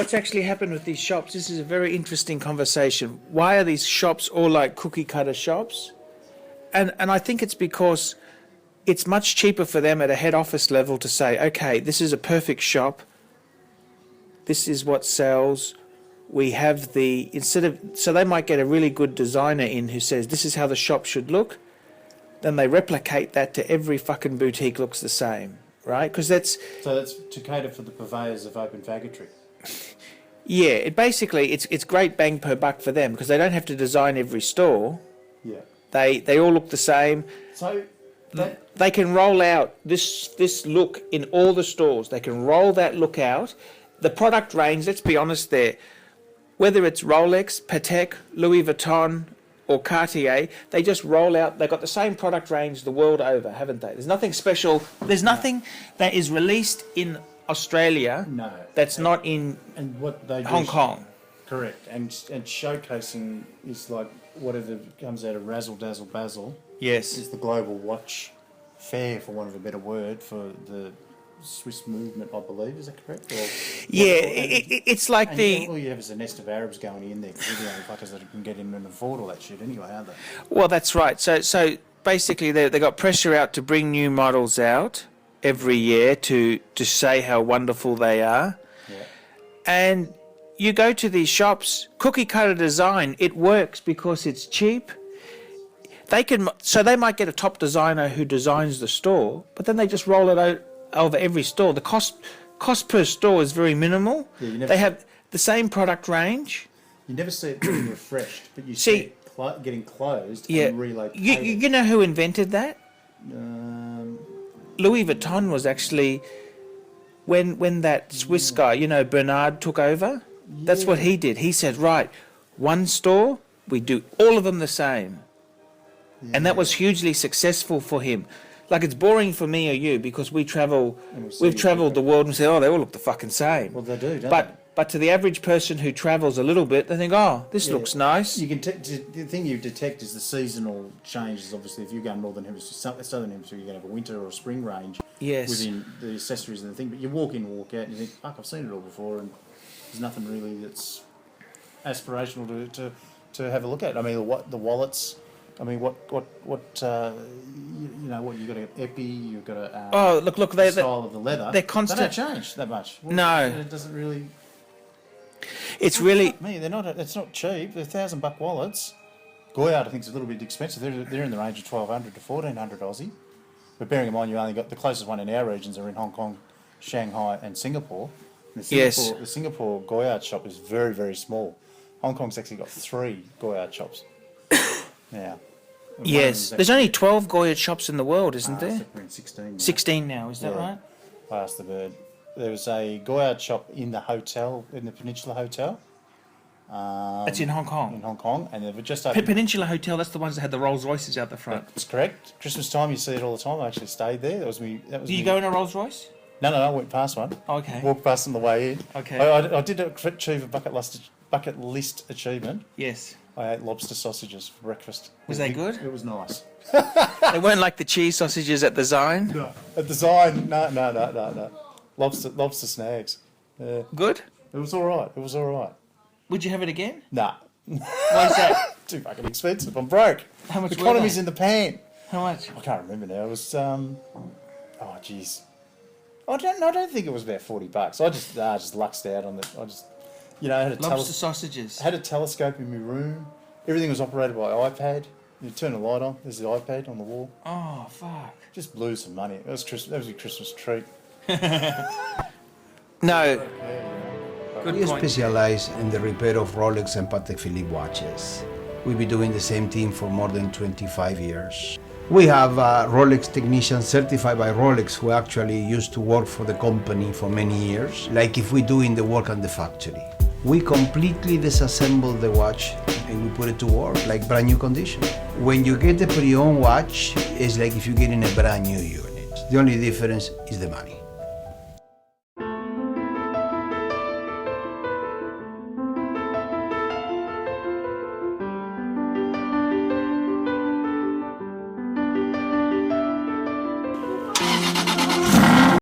what's actually happened with these shops? This is a very interesting conversation. Why are these shops all like cookie cutter shops? And I think it's because it's much cheaper for them at a head office level to say, okay, this is a perfect shop. This is what sells. We have so they might get a really good designer in who says, this is how the shop should look. Then they replicate that to every fucking boutique looks the same, right? Because that's to cater for the purveyors of open faggotry. Yeah, it's great bang per buck for them because they don't have to design every store. Yeah. They all look the same. So they can roll out this look in all the stores. They can roll that look out. The product range, let's be honest there, whether it's Rolex, Patek, Louis Vuitton or Cartier, they just roll out, they've got the same product range the world over, haven't they? There's nothing special. There's nothing that is released in Australia that's not in what they Hong Kong. Correct. And showcasing is like whatever comes out of Razzle Dazzle Basil. Yes. Is the global watch fair, for want of a better word, for the Swiss movement, I believe. Is that correct? It's like all you have is a nest of Arabs going in there because they're the only fuckers that can get in and afford all that shit anyway, aren't they? Well, that's right. So basically they got pressure out to bring new models out every year to say how wonderful they are. Yeah. And you go to these shops, cookie cutter design, it works because it's cheap. They might get a top designer who designs the store, but then they just roll it out over every store. The cost per store is very minimal. Yeah, they have the same product range. You never see it being refreshed, but you see it getting closed and relocated. You know who invented that? Louis Vuitton was actually when that Swiss guy, Bernard, took over. Yeah. That's what he did. He said, right, one store, we do all of them the same. Yeah. And that was hugely successful for him. Like, it's boring for me or you because we've travelled the world and say, oh, they all look the fucking same. Well, they do, don't they? But to the average person who travels a little bit, they think, oh, this looks nice. You can the thing you detect is the seasonal changes. Obviously, if you go Northern Hemisphere, Southern Hemisphere, you're going to have a winter or a spring range within the accessories and the thing. But you walk in, walk out, and you think, fuck, I've seen it all before, and there's nothing really that's aspirational to have a look at. I mean, the wallets. I mean, what you got an epi, you've got a look, the style of the leather. They're constant. They don't change that much. No, it doesn't really. It's really me. They're not. It's not cheap. They're $1,000 wallets. Goyard, I think, is a little bit expensive. They're in the range of 1,200 to 1,400 Aussie. But bearing in mind, you only got the closest one in our regions are in Hong Kong, Shanghai, and Singapore. And the Singapore Goyard shop is very, very small. Hong Kong's actually got 3 Goyard shops. Now. Yes, there's only 12 Goyard shops in the world, isn't there? We're in 16 now. 16 now, is that right? I asked the bird. There was a Goyard shop in the hotel, in the Peninsula Hotel. That's in Hong Kong? In Hong Kong, and they've just opened... Peninsula Hotel, that's the ones that had the Rolls Royces out the front. That's correct. Christmas time, you see it all the time. I actually stayed there. Did you go in a Rolls Royce? No, I went past one. Okay. Walked past on the way in. Okay. I did achieve a bucket list achievement. Yes. I ate lobster sausages for breakfast. Was they good? It was nice. They weren't like the cheese sausages at the Zine? No. At the Zine, no. Lobster snags. Good? It was all right. Would you have it again? Nah. Why is that? Too fucking expensive. I'm broke. How much? The economy's in the pan. How much? I can't remember now. It was oh jeez. I don't think it was about $40. I just luxed out on it. I had lobster sausages. I had a telescope in my room. Everything was operated by iPad. You turn the light on. There's the iPad on the wall. Oh fuck! Just blew some money. That was a Christmas treat. No. We specialize in the repair of Rolex and Patek Philippe watches. We've been doing the same thing for more than 25 years. We have Rolex technicians certified by Rolex who actually used to work for the company for many years, like if we're doing the work on the factory. We completely disassemble the watch and we put it to work like brand new condition. When you get a pre-owned watch, it's like if you're getting a brand new unit. The only difference is the money.